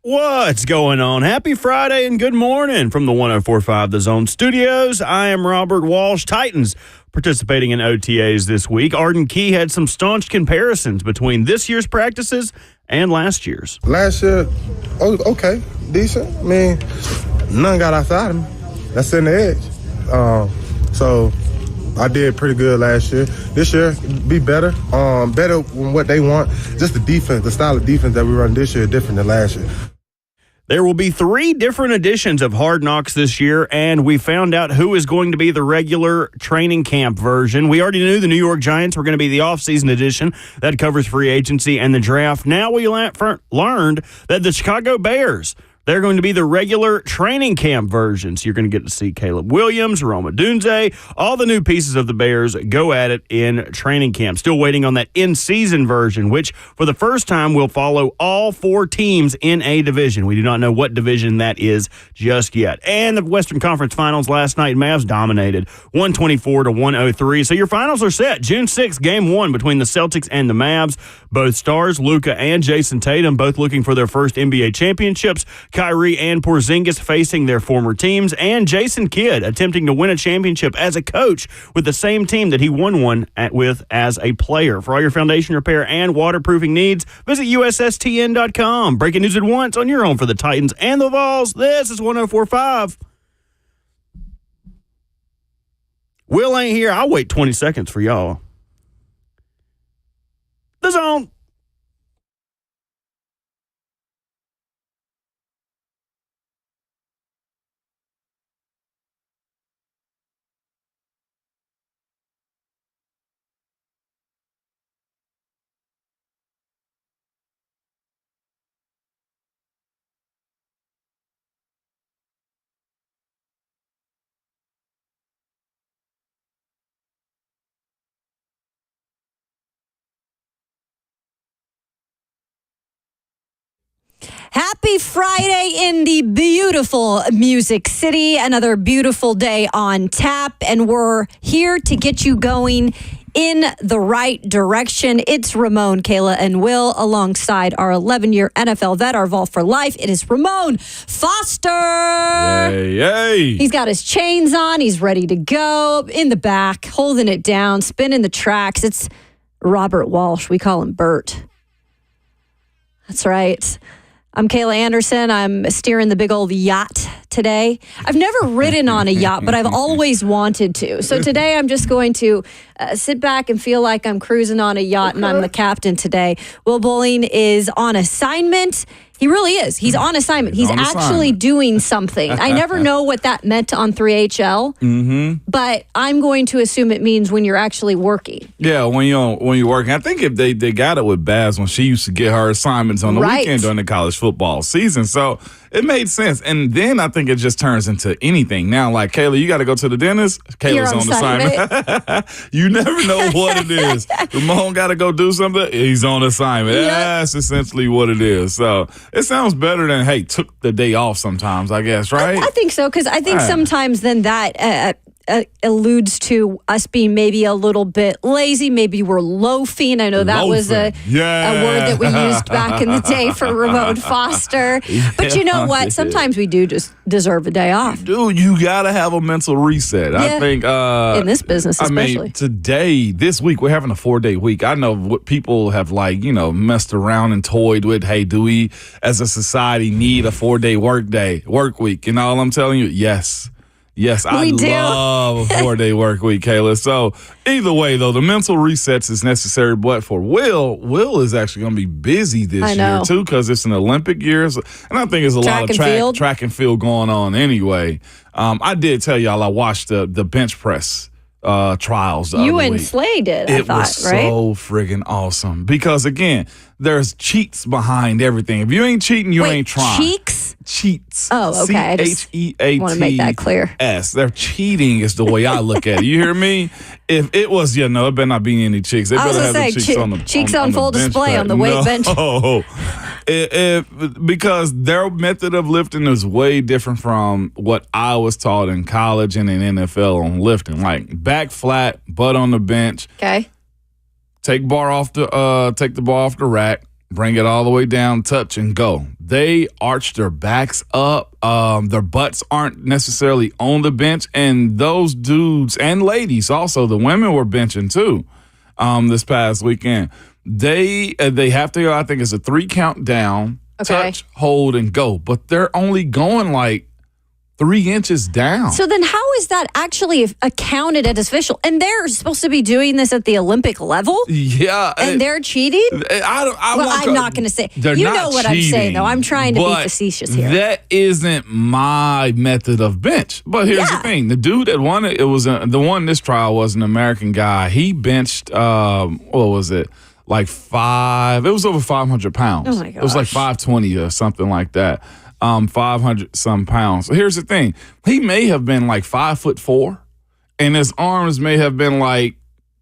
What's going on? Happy Friday and good morning from the 104.5 The Zone Studios. I am Robert Walsh. Titans participating in OTAs this week. Arden Key had some staunch comparisons between this year's practices and last year's. Last year, okay, decent. I mean, none got outside of me. That's in the edge. So I did pretty good last year. This year, be better. Better than what they want. Just the defense, the style of defense that we run this year is different than last year. There will be 3 different editions of Hard Knocks this year, and we found out who is going to be the regular training camp version. We already knew the New York Giants were going to be the offseason edition. That covers free agency and the draft. Now we learned that the Chicago Bears, they're going to be the regular training camp version. So you're going to get to see Caleb Williams, Roma Dunze, all the new pieces of the Bears go at it in training camp. Still waiting on that in-season version, which for the first time will follow all 4 teams in a division. We do not know what division that is just yet. And the Western Conference Finals last night, Mavs dominated 124-103. So your finals are set. June 6th, Game 1 between the Celtics and the Mavs. Both stars, Luka and Jason Tatum, both looking for their first NBA championships. Kyrie and Porzingis facing their former teams, and Jason Kidd attempting to win a championship as a coach with the same team that he won one with as a player. For all your foundation repair and waterproofing needs, visit USSTN.com. Breaking news at once on your home for the Titans and the Vols. This is 104.5. Will ain't here. I'll wait 20 seconds for y'all. The Zone. Happy Friday in the beautiful Music City. Another beautiful day on tap, and we're here to get you going in the right direction. It's Ramon, Kayla, and Will alongside our 11-year NFL vet, our Vol for life. It is Ramon Foster. Yay, yay. He's got his chains on. He's ready to go in the back, holding it down, spinning the tracks. It's Robert Walsh. We call him Bert. That's right. I'm Kayla Anderson. I'm steering the big old yacht today. I've never ridden on a yacht, but I've always wanted to. So today I'm just going to sit back and feel like I'm cruising on a yacht, and I'm the captain today. Will Bowling is on assignment. He really is. He's on assignment. He's actually doing something. I never know what that meant on 3HL, but I'm going to assume it means when you're actually working. Yeah, when you're working. I think if they got it with Baz when she used to get her assignments on the weekend during the college football season. So it made sense. And then I think it just turns into anything. Now, like, Kayla, you got to go to the dentist. Kayla's on assignment. You never know what it is. Ramon got to go do something. He's on assignment. Yep. That's essentially what it is. So it sounds better than, hey, took the day off sometimes, I guess, right? I think so, because I think sometimes then that alludes to us being maybe a little bit lazy. Maybe we're loafing. I know that was a word that we used back in the day for Ramon Foster. But you know what? Sometimes we do just deserve a day off. Dude, you got to have a mental reset. I think in this business especially. I mean, today, this week, we're having a 4-day week. I know what people have, like, messed around and toyed with. Hey, do we as a society need a 4-day work week? And all I'm telling you, yes. Yes, I love a 4-day work week, Kayla. So either way, though, the mental resets is necessary. But for Will is actually going to be busy this year, too, because it's an Olympic year. And I think there's a lot of track and field going on anyway. I did tell y'all I watched the bench press trials the other and week. Slay did, I thought, was so friggin' awesome. Because, again, there's cheats behind everything. If you ain't cheating, you ain't trying. Cheats. Oh, okay. CHEATS. I want to make that clear. They're cheating is the way I look at it. You hear me? If it was, it better not be any chicks. They better have the cheeks on full display on the weight bench. Because their method of lifting is way different from what I was taught in college and in NFL on lifting. Like back flat, butt on the bench. Okay. Take the bar off the rack. bring it all the way down, touch, and go. They arch their backs up. Their butts aren't necessarily on the bench. And those dudes and ladies also, the women were benching too this past weekend. They have to, I think it's a 3 count down, touch, hold, and go. But they're only going like 3 inches down. So then how is that actually accounted as official? And they're supposed to be doing this at the Olympic level? Yeah. And they're cheating? I'm not going to say. You know what I'm saying, though. I'm trying to be facetious here. That isn't my method of bench. But here's the thing. The dude that won it, the one this trial was an American guy. He benched, what was it? Like it was over 500 pounds. Oh, my gosh. It was like 520 or something like that. 500 some pounds. So here's the thing. He may have been like 5'4", and his arms may have been like,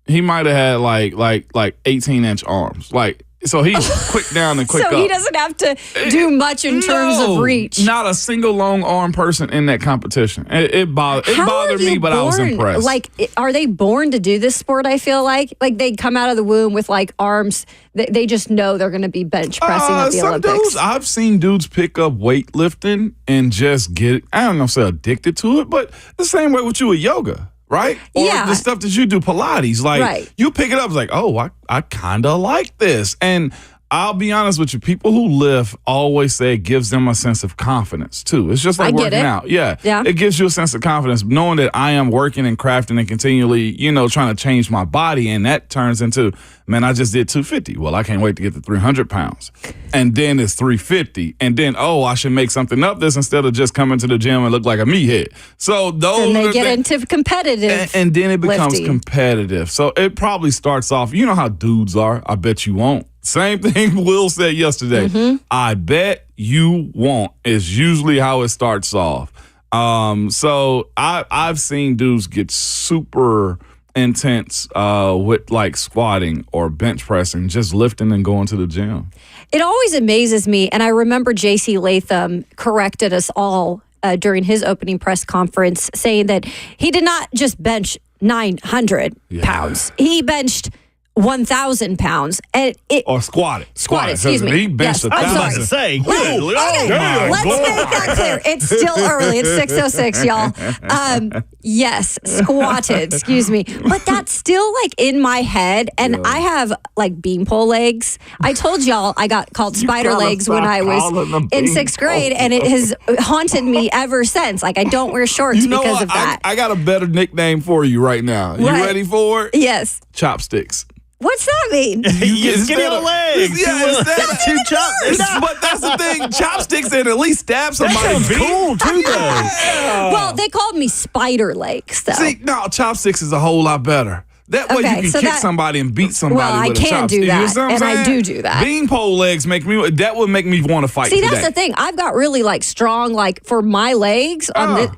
he might have had like 18-inch arms. Like, so he's quick down and quick up. So he doesn't have to do much in terms of reach. Not a single long arm person in that competition. It bothered me, but I was impressed. Like, are they born to do this sport, I feel like? Like, they come out of the womb with like arms. They just know they're going to be bench pressing at the Olympics. Dudes, I've seen dudes pick up weightlifting and just get, I don't know, say addicted to it, but the same way with you with yoga. Right? Or the stuff that you do, Pilates. Like, you pick it up, it's like, oh, I kind of like this. And I'll be honest with you, people who lift always say it gives them a sense of confidence, too. It's just like working out. Yeah. It gives you a sense of confidence, knowing that I am working and crafting and continually, trying to change my body. And that turns into, man, I just did 250. Well, I can't wait to get to 300 pounds. And then it's 350. And then, I should make something up this instead of just coming to the gym and look like a meathead. So those and they get into competitive and then it becomes lifting. Competitive. So it probably starts off, you know how dudes are. I bet you won't. Same thing Will said yesterday. Mm-hmm. I bet you won't is usually how it starts off. So I've seen dudes get super intense with like squatting or bench pressing, just lifting and going to the gym. It always amazes me, and I remember J.C. Latham corrected us all during his opening press conference, saying that he did not just bench 900 pounds. He benched 1,000 pounds. Or squatted. Excuse me. He benched 1,000. I was about to say. Let's make that clear. It's still early. It's 6:06, y'all. Yes, squatted. Excuse me. But that's still like in my head, and I have like beanpole legs. I told y'all I got called spider legs when I was in 6th grade, and it has haunted me ever since. Like, I don't wear shorts because of that. I got a better nickname for you right now. You ready for it? Yes. Chopsticks. What's that mean? You skinny old legs. Yeah, two chopsticks. But that's the thing. Chopsticks and at least stab somebody. That sounds cool, too, though. Well, they called me spider legs, though. See, no, chopsticks is a whole lot better. That way you can kick somebody and beat somebody with a chopstick. Well, I can do that, and I do that. Beanpole legs that would make me want to fight today. See, that's the thing. I've got really, like, strong, like, for my legs,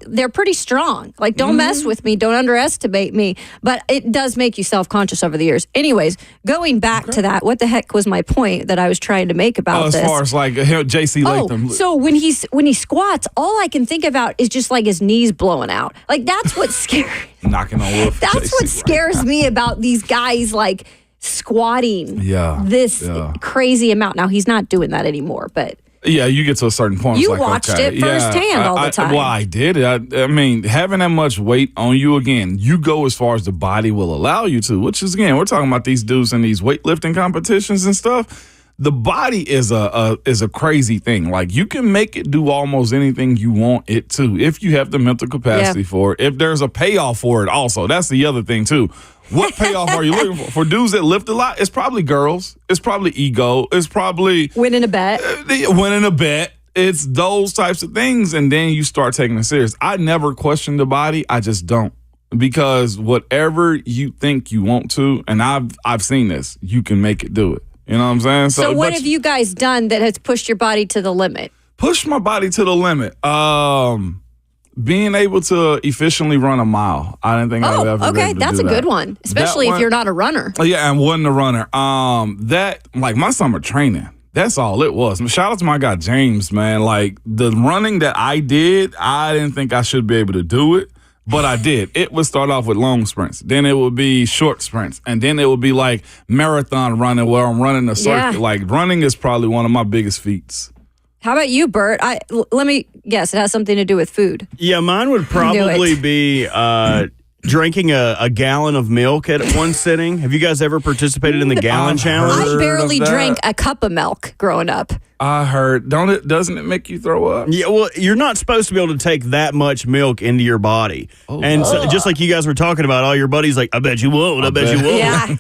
they're pretty strong. Like, don't mess with me. Don't underestimate me. But it does make you self-conscious over the years. Anyways, going back to that, what the heck was my point that I was trying to make about this? As far as, like, J.C. Latham. So when he squats, all I can think about is just, like, his knees blowing out. Like, that's what's scary. Knocking on wood. That's what scares me about these guys, like, squatting this crazy amount. Now, he's not doing that anymore, but... Yeah, you get to a certain point. You watched it firsthand all the time. Well, I did. I mean, having that much weight on you, again, you go as far as the body will allow you to, which is, again, we're talking about these dudes in these weightlifting competitions and stuff. The body is a crazy thing. Like, you can make it do almost anything you want it to if you have the mental capacity for it. If there's a payoff for it also. That's the other thing, too. What payoff are you looking for? For dudes that lift a lot, it's probably girls. It's probably ego. It's probably... winning a bet. It's those types of things, and then you start taking it serious. I never question the body. I just don't. Because whatever you think you want to, and I've seen this, you can make it do it. You know what I'm saying? So what have you guys done that has pushed your body to the limit? Push my body to the limit. Being able to efficiently run a mile. I didn't think I would ever be able to that's do a good one, especially if you're not a runner. Yeah, I wasn't a runner. That, like, my summer training, that's all it was. Shout out to my guy James, man. Like, the running that I did, I didn't think I should be able to do it. But I did. It would start off with long sprints. Then it would be short sprints. And then it would be like marathon running where I'm running a circuit. Yeah. Like running is probably one of my biggest feats. How about you, Bert? Let me guess. It has something to do with food. Yeah, mine would probably be drinking a gallon of milk at one sitting. Have you guys ever participated in the gallon challenge? I barely of that. drank a cup of milk growing up. I heard. Doesn't it make you throw up? Yeah, well, you're not supposed to be able to take that much milk into your body. And so, just like you guys were talking about, all your buddies like, I bet you won't, I bet you won't. Yeah.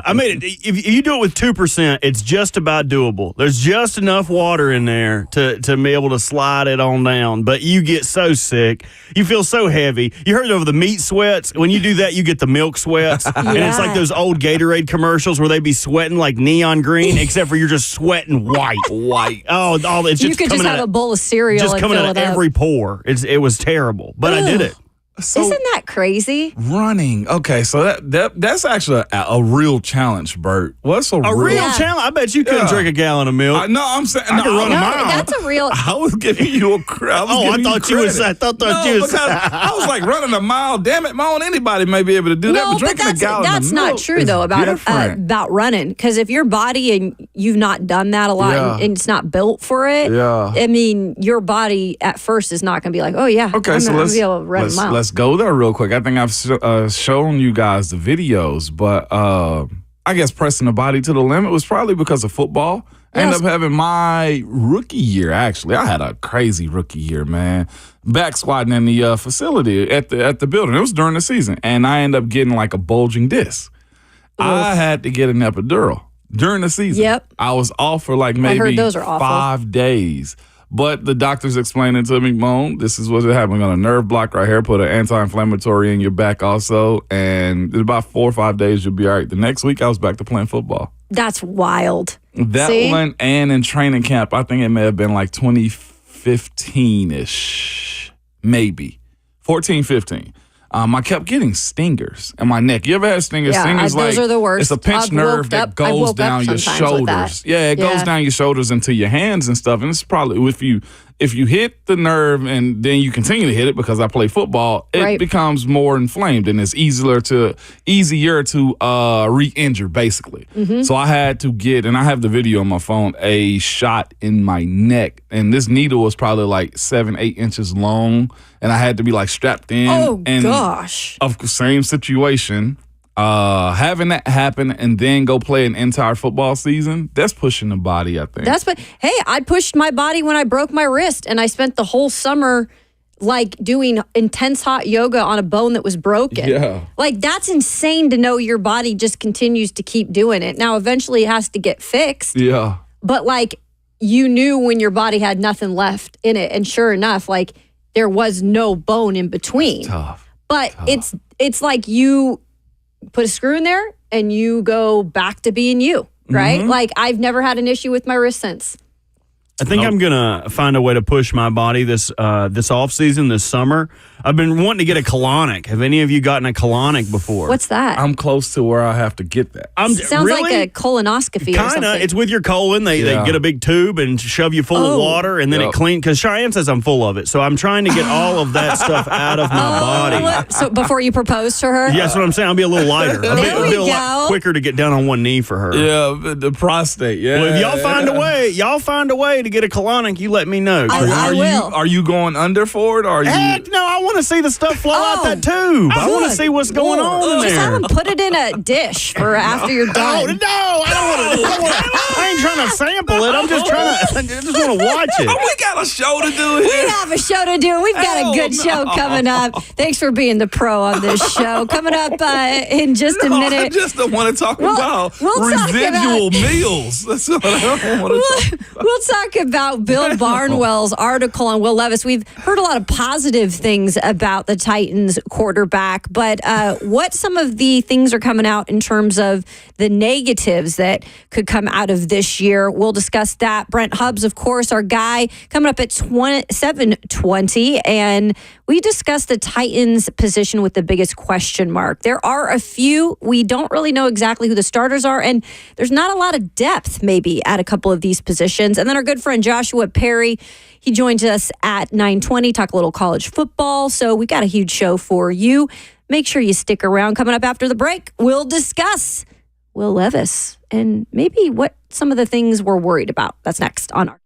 I mean, if you do it with 2%, it's just about doable. There's just enough water in there to be able to slide it on down. But you get so sick. You feel so heavy. You heard of the meat sweats? When you do that, you get the milk sweats. And it's like those old Gatorade commercials where they be sweating like neon green, except for you're just sweating white. Oh, it's just You could just have a bowl of cereal just and coming fill out of it up. every pore. It was terrible, but I did it. So Isn't that crazy? running. Okay, so that's actually a real challenge, Bert. What's A real Yeah. challenge? I bet you couldn't Yeah. drink a gallon of milk. No, I'm saying I could run a No, mile. that's a real. I was giving you a credit. I thought you was. I thought No, you was. because I was like running a mile. Damn it, Moan, anybody may be able to do that. No, But but drinking a gallon that's of not milk true is though different. about running. Because if your body and you've not done that a lot Yeah. and it's not built for it, Yeah. I mean, your body at first is not going to be like, oh yeah, Okay, I'm so gonna let's be able to run a mile. let's go there real quick. I think I've shown you guys the videos, but I guess pressing the body to the limit was probably because of football. I ended up having my rookie year. Actually, I had a crazy rookie year, man. Back squatting in the facility at the building. It was during the season, and I ended up getting like a bulging disc. I had to get an epidural during the season. Yep. I was off for like heard maybe those are awful. 5 days. But the doctors explained it to me, Moan, this is what's happening. We're going to nerve block right here, put an anti-inflammatory in your back also, and in about 4 or 5 days, you'll be all right. The next week, I was back to playing football. That's wild. That See? one, and in training camp, I think it may have been like 2015-ish, maybe. 14, 15. I kept getting stingers in my neck. You ever had stingers? Yeah, Stingers those are the worst. It's a pinched I've nerve woke that up- I goes woke up down your sometimes with that. shoulders. Yeah, it goes down your shoulders into your hands and stuff. And it's probably if you hit the nerve and then you continue to hit it because I play football, it Right. becomes more inflamed and it's easier to re-injure basically. Mm-hmm. So I had to get, and I have the video on my phone, a shot in my neck, and this needle was probably like 7-8 inches long, and I had to be like strapped in. Oh and gosh. of the same situation. Having that happen and then go play an entire football season, that's pushing the body, I think. Hey, I pushed my body when I broke my wrist, and I spent the whole summer like doing intense hot yoga on a bone that was broken. Yeah. Like that's insane to know your body just continues to keep doing it. Now eventually it has to get fixed. Yeah. But like you knew when your body had nothing left in it, and sure enough, like there was no bone in between. Tough. But it's like you put a screw in there and you go back to being you, right? Like I've never had an issue with my wrist since. I think I'm gonna find a way to push my body this off season, this summer. I've been wanting to get a colonic. Have any of you gotten a colonic before? What's that? I'm close to where I have to get that. Sounds really? like a colonoscopy or Kinda. something. It's with your colon. They get a big tube and shove you full of water, and then it clean. Because Cheyenne says I'm full of it, so I'm trying to get all of that stuff out of my body. So before you propose to her? Yeah, that's what I'm saying. I'll be a little lighter. I'll There we be a lot go. quicker to get down on one knee for her. Yeah, the prostate. Yeah. Well, if y'all find a way to get a colonic, you let me know. I will. Are you going under for it? Or are you? Heck no, I want to see the stuff flow out that tube. I want to see what's going on in Just have there. them put it in a dish for after you're No, done. I don't want to. I ain't trying to sample it. I'm just trying to. I just want to watch it. We got a show to do We here. have a show to do. We've got a good show coming up. Thanks for being the pro on this show. Coming up in just a I minute. just don't want to talk about we'll talk residual meals. That's what I don't want to talk about. We'll talk about Bill Barnwell's article on Will Levis. We've heard a lot of positive things about the Titans quarterback, but what some of the things are coming out in terms of the negatives that could come out of this year. We'll discuss that. Brent Hubbs, of course, our guy, coming up at 7:20, and we discussed the Titans position with the biggest question mark. There are a few. We don't really know exactly who the starters are, and there's not a lot of depth maybe at a couple of these positions. And then our good friend Joshua Perry, He joins us at 9:20, talk a little college football. So we got a huge show for you. Make sure you stick around. Coming up after the break, we'll discuss Will Levis and maybe what some of the things we're worried about. That's next on our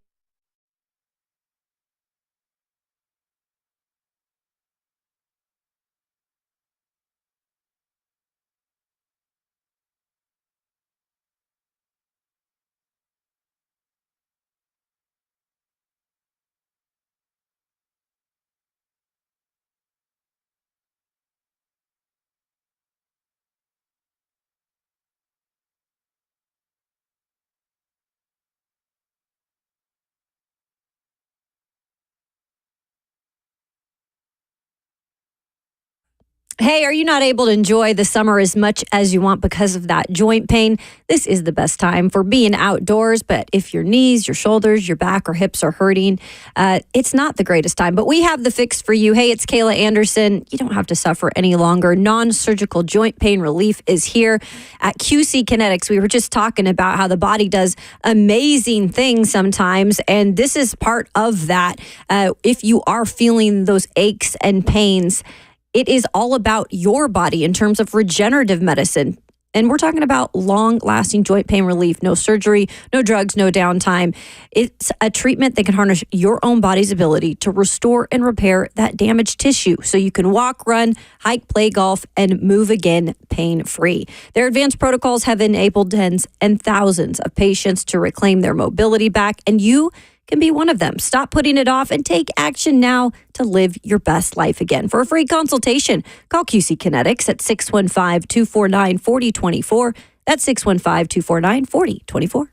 Hey, are you not able to enjoy the summer as much as you want because of that joint pain? This is the best time for being outdoors, but if your knees, your shoulders, your back, or hips are hurting, it's not the greatest time. But we have the fix for you. Hey, it's Kayla Anderson. You don't have to suffer any longer. Non-surgical joint pain relief is here at QC Kinetics. We were just talking about how the body does amazing things sometimes, and this is part of that. If you are feeling those aches and pains, it is all about your body in terms of regenerative medicine. And we're talking about long-lasting joint pain relief, no surgery, no drugs, no downtime. It's a treatment that can harness your own body's ability to restore and repair that damaged tissue so you can walk, run, hike, play golf, and move again pain-free. Their advanced protocols have enabled tens and thousands of patients to reclaim their mobility back, and you can be one of them. Stop putting it off and take action now to live your best life again. For a free consultation, call QC Kinetics at 615-249-4024. That's 615-249-4024.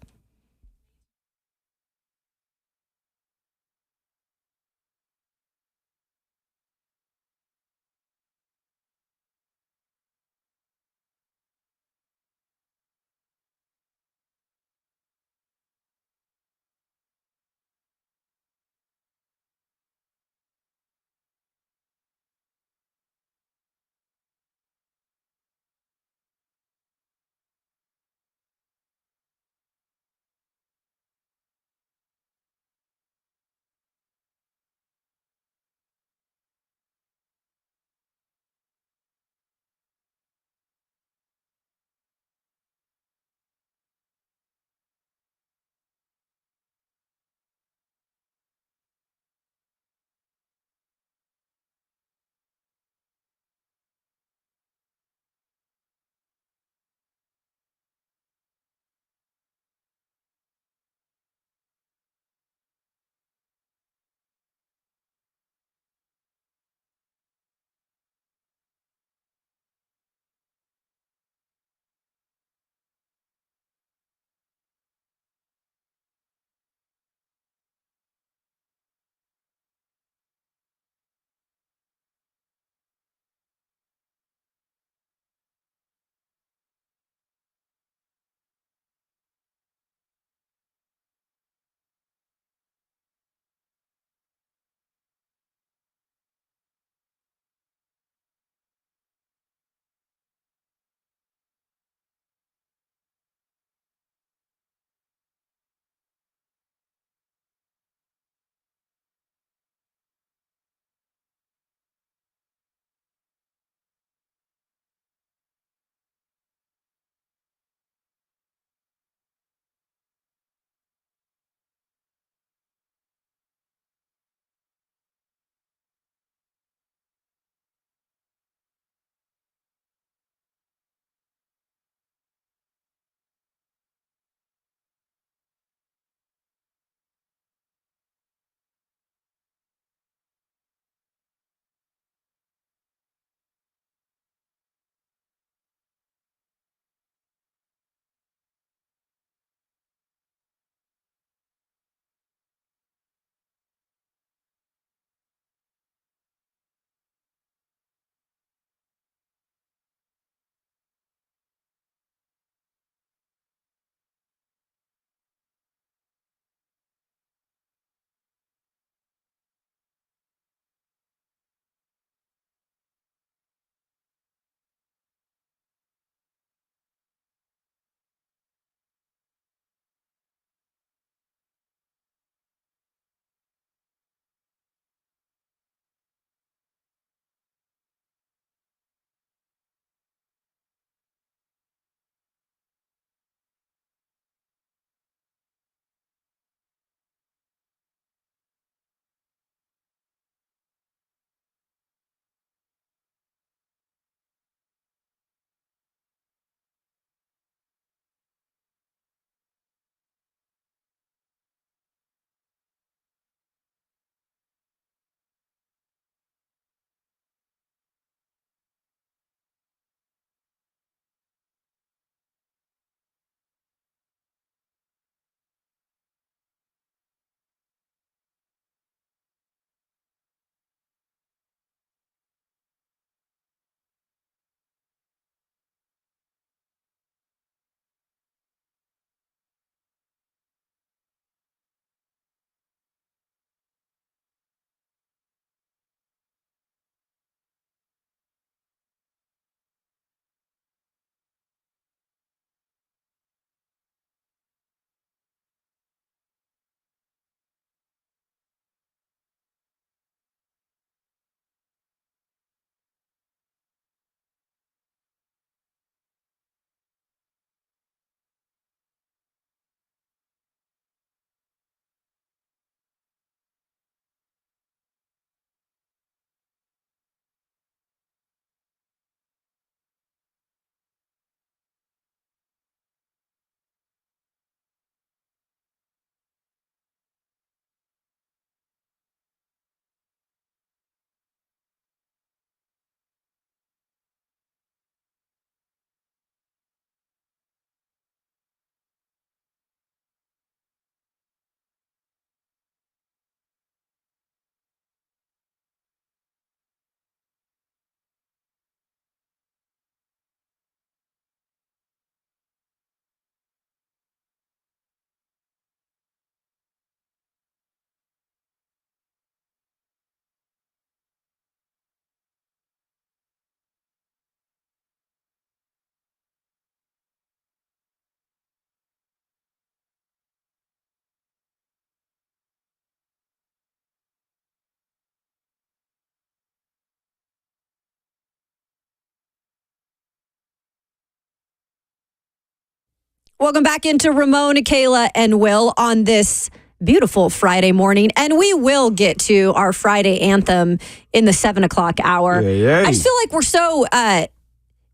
Welcome back into Ramon, Kayla, and Will on this beautiful Friday morning. And we will get to our Friday anthem in the 7 o'clock hour. Yeah. I just feel like we're so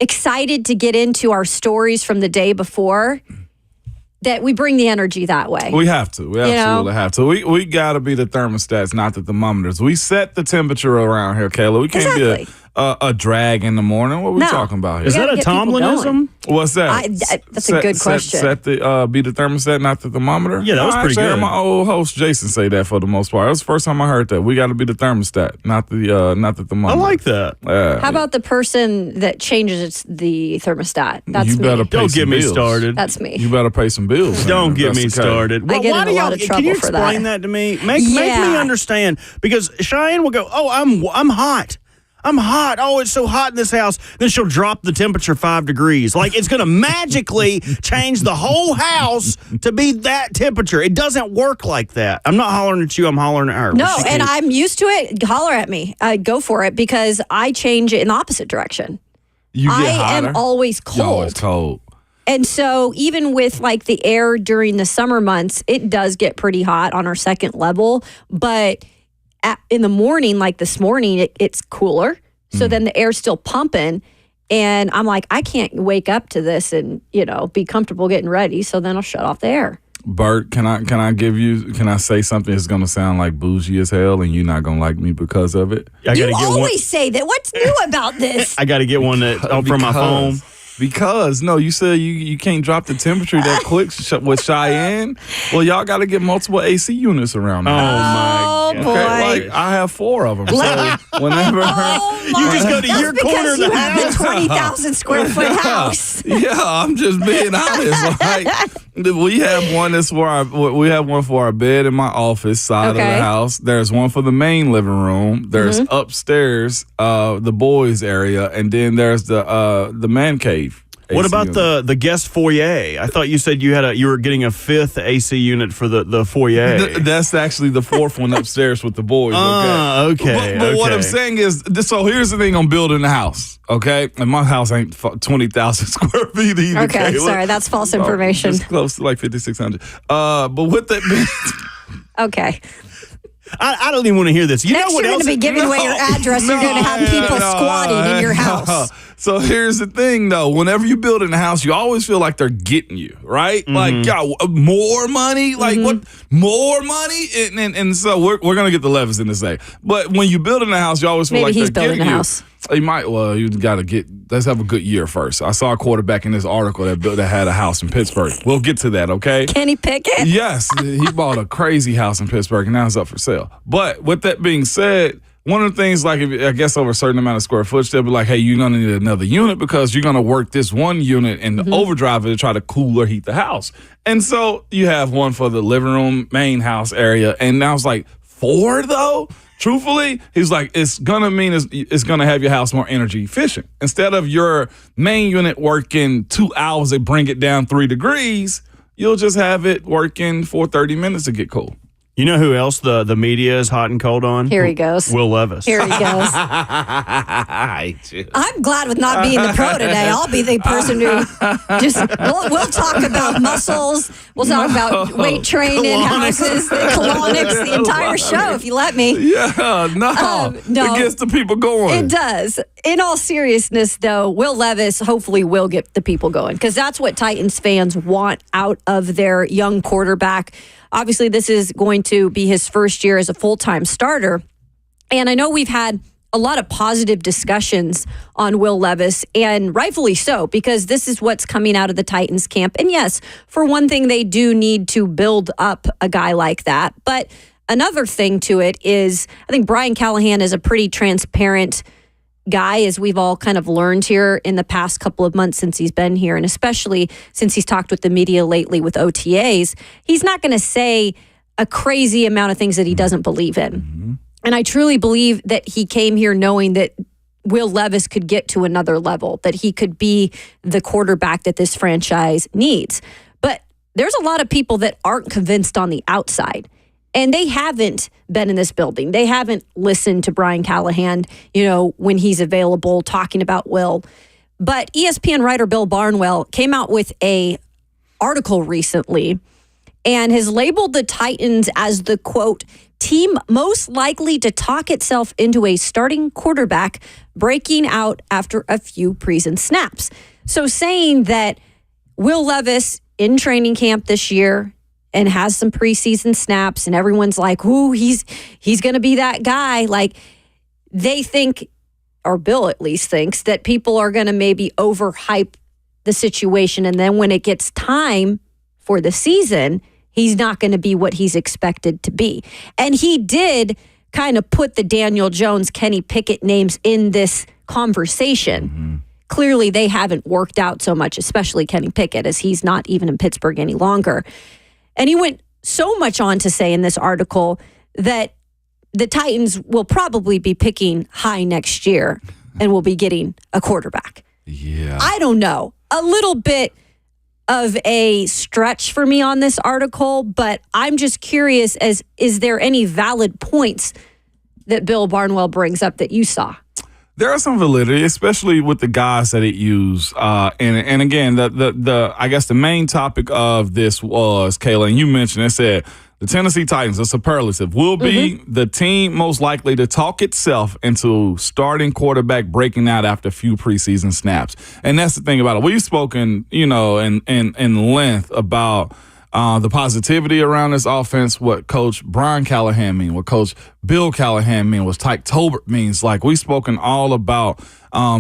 excited to get into our stories from the day before that we bring the energy that way. We have to. We absolutely have to. We got to be the thermostats, not the thermometers. We set the temperature around here, Kayla. We can't be a drag in the morning. What are we talking about here? Is that a Tomlinism? What's that? That's a good question. Be the thermostat, not the thermometer? Yeah, that was pretty good. I heard my old host Jason say that for the most part. That was the first time I heard that. We got to be the thermostat, not the thermometer. I like that. How about the person that changes the thermostat? That's you better me. pay Don't some get me bills. started. That's me. You better pay some bills. Don't man. get me That's okay. started. I get Why in do a y'all- lot of Can trouble you for explain that. that to me? Make me understand, because Cheyenne will go, "Oh, I'm hot. I'm hot. Oh, it's so hot in this house." Then she'll drop the temperature 5 degrees. Like it's going to magically change the whole house to be that temperature. It doesn't work like that. I'm not hollering at you. I'm hollering at her. No, and I'm used to it. Holler at me. Go for it, because I change it in the opposite direction. You get I hotter. am always You're always cold. cold. And so even with like the air during the summer months, it does get pretty hot on our second level. But in the morning, like this morning, it's cooler. So then the air's still pumping. And I'm like, I can't wake up to this and, be comfortable getting ready. So then I'll shut off the air. Bert, can I say something that's gonna sound like bougie as hell, and you're not gonna like me because of it? You always say that. What's new about this? I got to get one from my phone. Because you said you can't drop the temperature that quick with Cheyenne. Well, y'all got to get multiple AC units around. Oh, Now. my God. boy. Okay, like I have 4 of them. So whenever You just go to your corner of the have house. a 20,000 square foot house. Yeah, I'm just being honest. Like we have one for our bed in my office side of the house. There's one for the main living room. There's upstairs, the boys area, and then there's the man cave. What AC about unit. the guest foyer? I thought you said you were getting a 5th AC unit for the foyer. That's actually the 4th one upstairs with the boys. Okay. But what I'm saying is, so here's the thing on building a house, okay? And my house ain't 20,000 square feet either. Okay, Kayla. sorry, that's false information. It's close to like 5,600. But with that being... Okay. I don't even want to hear this. Next, you're going to be giving away your address. You're going to have people squatting in your house. So here's the thing, though. Whenever you build in a house, you always feel like they're getting you, right? Like, more money? Like, what? More money? And so we're going to get the Levis in this day. But when you build in a house, you always feel Maybe like he's they're building getting a you. house. You got to let's have a good year first. I saw a quarterback in this article that had a house in Pittsburgh. We'll get to that, okay? Kenny Pickett? Yes, he bought a crazy house in Pittsburgh, and now it's up for sale. But with that being said, one of the things, like, I guess over a certain amount of square footage, they'll be like, hey, you're going to need another unit because you're going to work this one unit and overdrive it to try to cool or heat the house. And so you have one for the living room, main house area. And I was like, 4 though? Truthfully, he's like, it's going to mean it's going to have your house more energy efficient. Instead of your main unit working 2 hours to bring it down 3 degrees, you'll just have it working for 30 minutes to get cool. You know who else the media is hot and cold on? Here he goes. Will Levis. Here he goes. I hate you. I'm glad with not being the pro today. I'll be the person who we'll talk about muscles. We'll talk about weight training, houses, the colonics, the entire show if you let me. Yeah, no. No. It gets the people going. It does. In all seriousness, though, Will Levis hopefully will get the people going because that's what Titans fans want out of their young quarterback. Obviously, this is going to be his first year as a full-time starter. And I know we've had a lot of positive discussions on Will Levis, and rightfully so, because this is what's coming out of the Titans camp. And yes, for one thing, they do need to build up a guy like that. But another thing to it is I think Brian Callahan is a pretty transparent guy, as we've all kind of learned here in the past couple of months since he's been here, and especially since he's talked with the media lately with OTAs. He's not going to say a crazy amount of things that he doesn't believe in. And I truly believe that he came here knowing that Will Levis could get to another level, that he could be the quarterback that this franchise needs. But there's a lot of people that aren't convinced on the outside. And they haven't been in this building. They haven't listened to Brian Callahan, when he's available, talking about Will. But ESPN writer Bill Barnwell came out with a article recently and has labeled the Titans as the, quote, team most likely to talk itself into a starting quarterback breaking out after a few preseason snaps. So saying that Will Levis in training camp this year and has some preseason snaps and everyone's like, ooh, he's going to be that guy. Like they think, or Bill at least thinks, that people are going to maybe overhype the situation. And then when it gets time for the season, he's not going to be what he's expected to be. And he did kind of put the Daniel Jones, Kenny Pickett names in this conversation. Mm-hmm. Clearly, they haven't worked out so much, especially Kenny Pickett, as he's not even in Pittsburgh any longer. And he went so much on to say in this article that the Titans will probably be picking high next year and will be getting a quarterback. Yeah. I don't know. A little bit of a stretch for me on this article, but I'm just curious is there any valid points that Bill Barnwell brings up that you saw? There are some validity, especially with the guys that it used. And again, the I guess the main topic of this was, Kayla, and you mentioned it, said the Tennessee Titans, a superlative, will be the team most likely to talk itself into starting quarterback breaking out after a few preseason snaps. And that's the thing about it. We've spoken, in length about the positivity around this offense, what Coach Brian Callahan mean, what Coach Bill Callahan mean, what Tyke Tolbert means. Like, we've spoken all about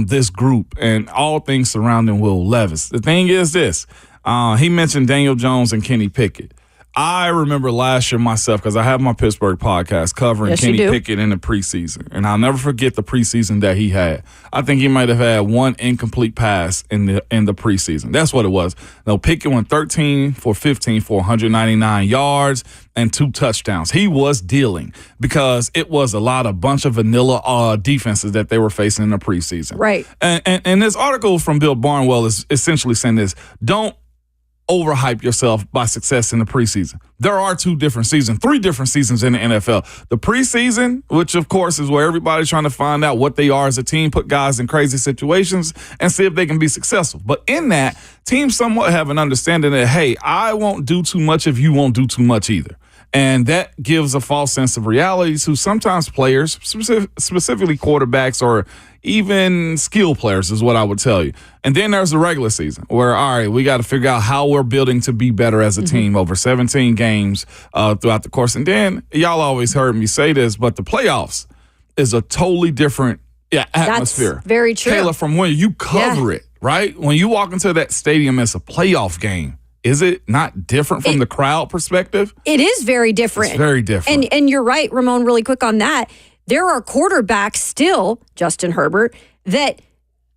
this group and all things surrounding Will Levis. The thing is this, he mentioned Daniel Jones and Kenny Pickett. I remember last year myself, because I have my Pittsburgh podcast covering Kenny Pickett in the preseason, and I'll never forget the preseason that he had. I think he might have had one incomplete pass in the preseason. That's what it was. No, Pickett went 13 for 15 for 199 yards and 2 touchdowns. He was dealing because it was a bunch of vanilla defenses that they were facing in the preseason. Right. And this article from Bill Barnwell is essentially saying this: don't overhype yourself by success in the preseason. There are 3 different seasons in the NFL. The preseason, which of course is where everybody's trying to find out what they are as a team, put guys in crazy situations and see if they can be successful. But in that, teams somewhat have an understanding that, hey, I won't do too much if you won't do too much either. And that gives a false sense of reality to sometimes players, specifically quarterbacks or even skill players is what I would tell you. And then there's the regular season where, all right, we got to figure out how we're building to be better as a team over 17 games throughout the course. And then y'all always heard me say this, but the playoffs is a totally different atmosphere. That's very true. Kayla, from when you cover it, right? When you walk into that stadium, it's a playoff game. Is it not different from the crowd perspective? It is very different. It's very different. And you're right, Ramon, really quick on that. There are quarterbacks still, Justin Herbert, that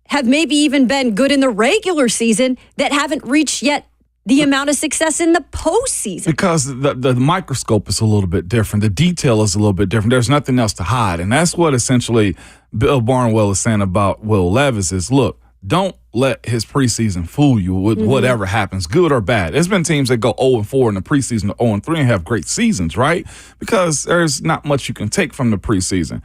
have maybe even been good in the regular season that haven't reached yet the amount of success in the postseason. Because the microscope is a little bit different. The detail is a little bit different. There's nothing else to hide. And that's what essentially Bill Barnwell is saying about Will Levis is, look, don't let his preseason fool you with whatever happens, good or bad. There's been teams that go 0-4 in the preseason or 0-3 and have great seasons, right? Because there's not much you can take from the preseason.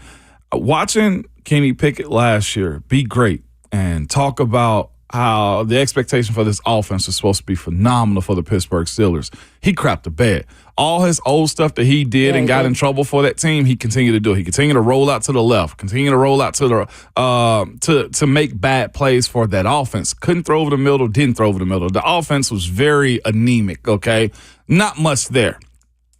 Watching Kenny Pickett last year be great and talk about how the expectation for this offense is supposed to be phenomenal for the Pittsburgh Steelers, he crapped the bed. All his old stuff that he did and got in trouble for that team, he continued to do. He continued to roll out to the left, continue to roll out to the to make bad plays for that offense. Couldn't throw over the middle, didn't throw over the middle. The offense was very anemic, okay? Not much there.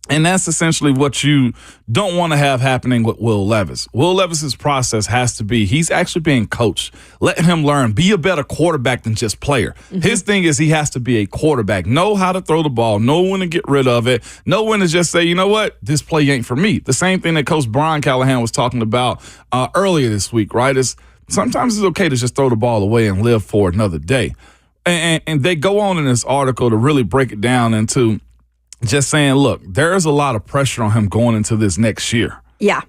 And that's essentially what you don't want to have happening with Will Levis. Will Levis's process has to be, he's actually being coached. Let him learn. Be a better quarterback than just player. His thing is he has to be a quarterback. Know how to throw the ball. Know when to get rid of it. Know when to just say, you know what? This play ain't for me. The same thing that Coach Brian Callahan was talking about earlier this week, right? Is sometimes it's okay to just throw the ball away and live for another day. And they go on in this article to really break it down into just saying, look, there is a lot of pressure on him going into this next year. Yeah.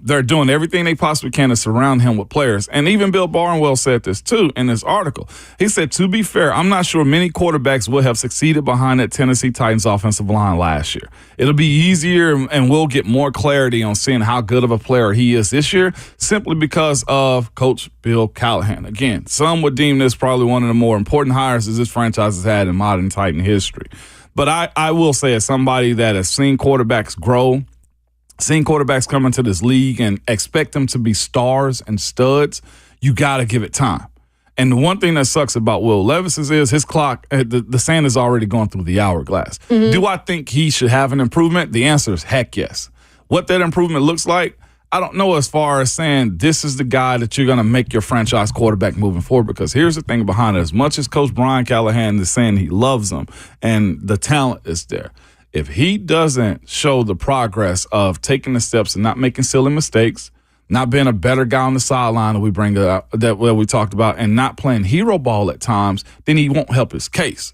They're doing everything they possibly can to surround him with players. And even Bill Barnwell said this, too, in this article. He said, to be fair, I'm not sure many quarterbacks would have succeeded behind that Tennessee Titans offensive line last year. It'll be easier, and we'll get more clarity on seeing how good of a player he is this year, simply because of Coach Bill Callahan. Again, some would deem this probably one of the more important hires that this franchise has had in modern Titan history. But I will say, as somebody that has seen quarterbacks grow, seeing quarterbacks come into this league and expect them to be stars and studs, you got to give it time. And the one thing that sucks about Will Levis is his clock, the sand is already going through the hourglass. Mm-hmm. Do I think he should have an improvement? The answer is heck yes. What that improvement looks like, I don't know, as far as saying this is the guy that you're going to make your franchise quarterback moving forward, because here's the thing behind it. As much as Coach Brian Callahan is saying he loves him and the talent is there, if he doesn't show the progress of taking the steps and not making silly mistakes, not being a better guy on the sideline that we talked about, and not playing hero ball at times, then he won't help his case.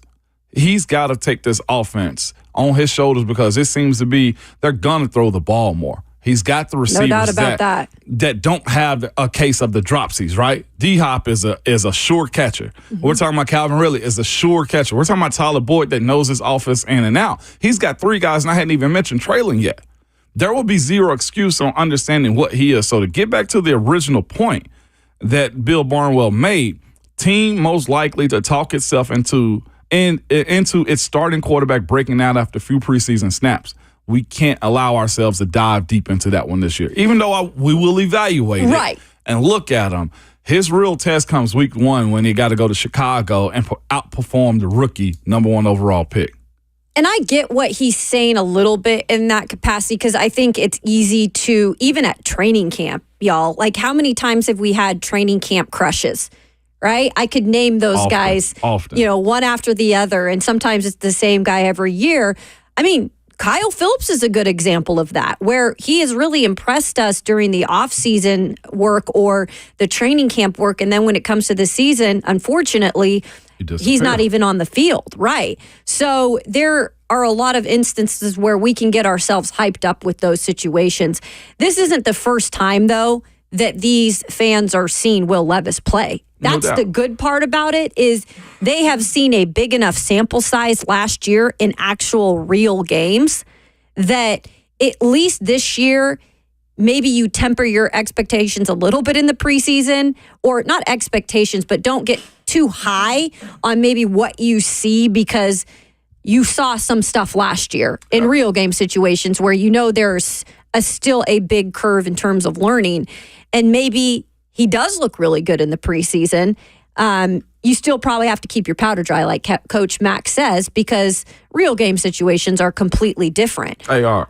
He's got to take this offense on his shoulders, because it seems to be they're going to throw the ball more. He's got the receivers no doubt about that don't have a case of the dropsies, right? D-Hop is a sure catcher. Mm-hmm. We're talking about Calvin Ridley is a sure catcher. We're talking about Tyler Boyd that knows his offense in and out. He's got 3 guys, and I hadn't even mentioned Traylon yet. There will be zero excuse on understanding what he is. So to get back to the original point that Bill Barnwell made, team most likely to talk itself into its starting quarterback breaking out after a few preseason snaps. We can't allow ourselves to dive deep into that one this year, even though we will evaluate it and look at him. His real test comes week 1 when he got to go to Chicago and outperform the rookie #1 overall pick. And I get what he's saying a little bit in that capacity, because I think it's easy to, even at training camp, y'all, like how many times have we had training camp crushes, right? I could name those guys, one after the other, and sometimes it's the same guy every year. I mean, Kyle Phillips is a good example of that, where he has really impressed us during the off-season work or the training camp work. And then when it comes to the season, unfortunately, he's not even on the field, right? So there are a lot of instances where we can get ourselves hyped up with those situations. This isn't the first time, though, that these fans are seeing Will Levis play. That's the good part about it, is they have seen a big enough sample size last year in actual real games that at least this year, maybe you temper your expectations a little bit in the preseason, or not expectations, but don't get too high on maybe what you see, because you saw some stuff last year in real game situations where there's still a big curve in terms of learning. And maybe he does look really good in the preseason. You still probably have to keep your powder dry, like Coach Mack says, because real game situations are completely different. They are.